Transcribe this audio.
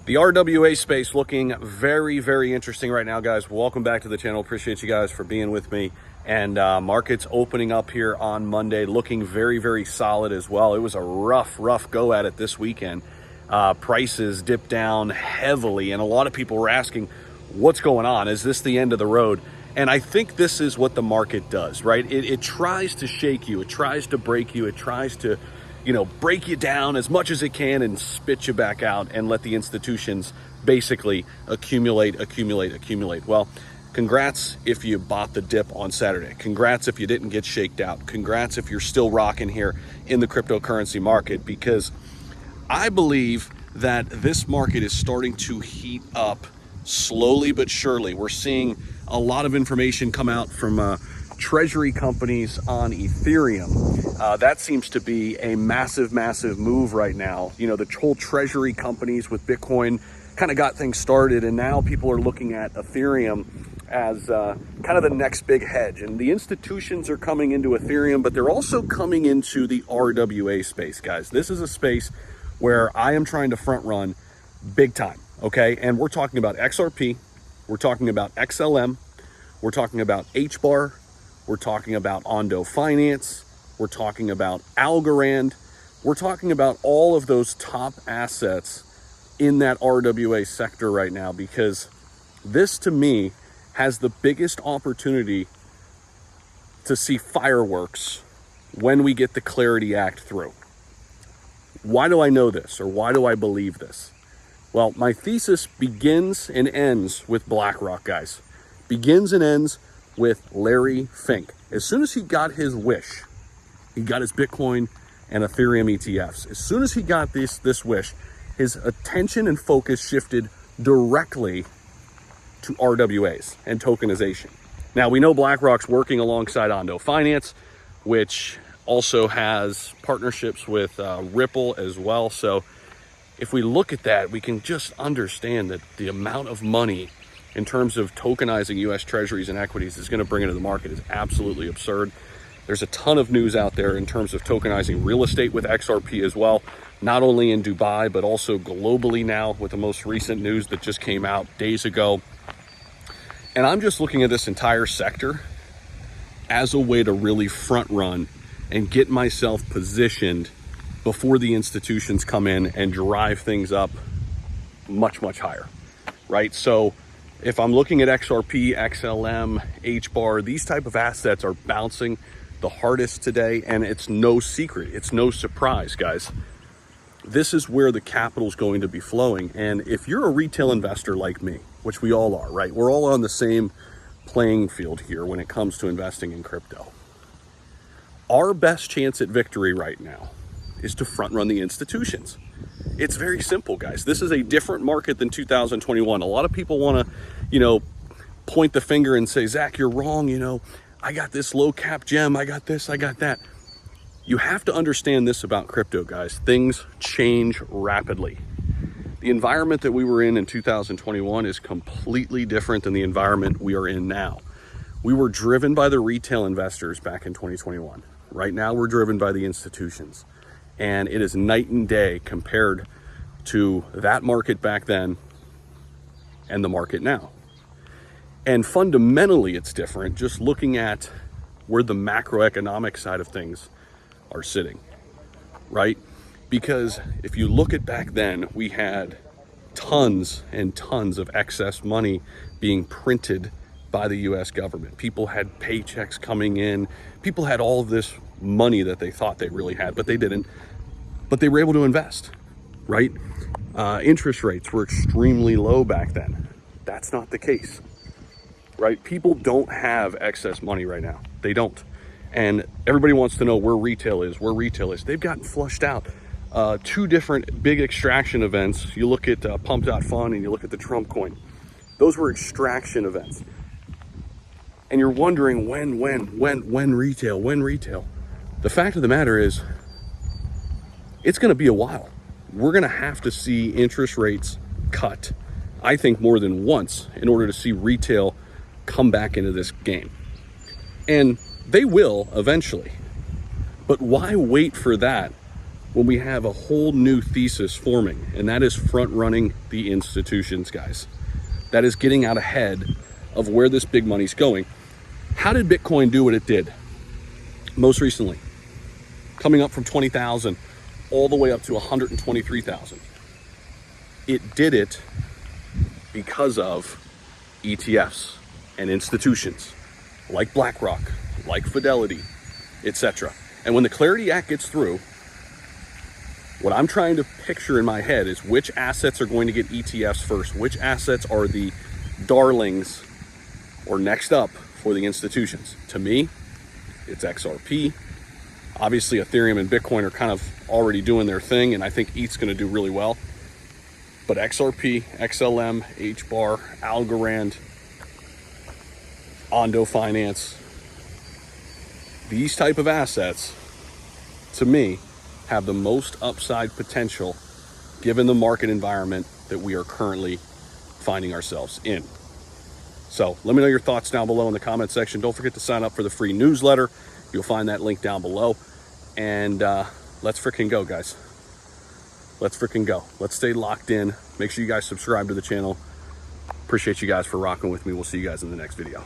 The RWA space looking very, very interesting right now, guys. Welcome back to the channel. Appreciate you guys for being with me. And markets opening up here on Monday, looking very, very solid as well. It was a rough go at it this weekend. Prices dipped down heavily, and a lot of people were asking, what's going on? Is this the end of the road? And I think this is what the market does, right? It tries to shake you. It tries to break you. It tries to break you down as much as it can and spit you back out and let the institutions basically accumulate. Well, congrats if you bought the dip on Saturday. Congrats if you didn't get shaked out. Congrats if you're still rocking here in the cryptocurrency market, because I believe that this market is starting to heat up slowly but surely. We're seeing a lot of information come out from treasury companies on Ethereum. That seems to be a massive move right now. The whole treasury companies with Bitcoin kind of got things started, and now people are looking at Ethereum as kind of the next big hedge. And the institutions are coming into Ethereum, but they're also coming into the RWA space, guys. This is a space where I am trying to front run big time, okay? And we're talking about XRP, we're talking about XLM, we're talking about HBAR, we're talking about ONDO Finance, we're talking about Algorand, we're talking about all of those top assets in that RWA sector right now, because this to me has the biggest opportunity to see fireworks when we get the Clarity Act through. Why do I know this, or why do I believe this? Well, my thesis begins and ends with BlackRock, guys. Begins and ends with Larry Fink. As soon as he got his wish, he got his Bitcoin and Ethereum ETFs. As soon as he got this wish, his attention and focus shifted directly to RWAs and tokenization. Now, we know BlackRock's working alongside ONDO Finance, which also has partnerships with Ripple as well. So if we look at that, we can just understand that the amount of money in terms of tokenizing U.S. treasuries and equities is going to bring into the market is absolutely absurd. There's a ton of news out there in terms of tokenizing real estate with XRP as well, not only in Dubai, but also globally now with the most recent news that just came out days ago. And I'm just looking at this entire sector as a way to really front run and get myself positioned before the institutions come in and drive things up much higher, right? So if I'm looking at XRP, XLM, HBAR, these type of assets are bouncing the hardest today, and it's no secret, it's no surprise, guys. This is where the capital is going to be flowing. And if you're a retail investor like me, which we all are, right? We're all on the same playing field here when it comes to investing in crypto. Our best chance at victory right now is to front run the institutions. It's very simple, guys. This is a different market than 2021. A lot of people want to, point the finger and say, Zach, you're wrong. I got this low cap gem. I got this, I got that. You have to understand this about crypto, guys. Things change rapidly. The environment that we were in 2021 is completely different than the environment we are in now. We were driven by the retail investors back in 2021. Right now, we're driven by the institutions. And it is night and day compared to that market back then and the market now. And fundamentally, it's different just looking at where the macroeconomic side of things are sitting, right? Because if you look at back then, we had tons and tons of excess money being printed by the US government. People had paychecks coming in. People had all of this money that they thought they really had, but they didn't. But they were able to invest, right? Interest rates were extremely low back then. That's not the case, right? People don't have excess money right now. They don't. And everybody wants to know where retail is, They've gotten flushed out. Two different big extraction events. You look at Pump.Fun and you look at the Trump coin. Those were extraction events. And you're wondering when retail? The fact of the matter is, it's going to be a while. We're going to have to see interest rates cut, I think, more than once in order to see retail come back into this game. And they will eventually. But why wait for that when we have a whole new thesis forming, and that is front running the institutions, guys. That is getting out ahead of where this big money's going. How did Bitcoin do what it did most recently? Coming up from 20,000 all the way up to 123,000. It did it because of ETFs and institutions like BlackRock, like Fidelity, etc. And when the Clarity Act gets through, what I'm trying to picture in my head is which assets are going to get ETFs first, which assets are the darlings or next up for the institutions. To me, it's XRP. Obviously, Ethereum and Bitcoin are kind of already doing their thing, and I think ETH's going to do really well. But XRP, XLM, HBAR, Algorand, ONDO Finance, these type of assets, to me, have the most upside potential given the market environment that we are currently finding ourselves in. So let me know your thoughts down below in the comment section. Don't forget to sign up for the free newsletter. You'll find that link down below. And let's freaking go, guys. Let's freaking go. Let's stay locked in. Make sure you guys subscribe to the channel. Appreciate you guys for rocking with me. We'll see you guys in the next video.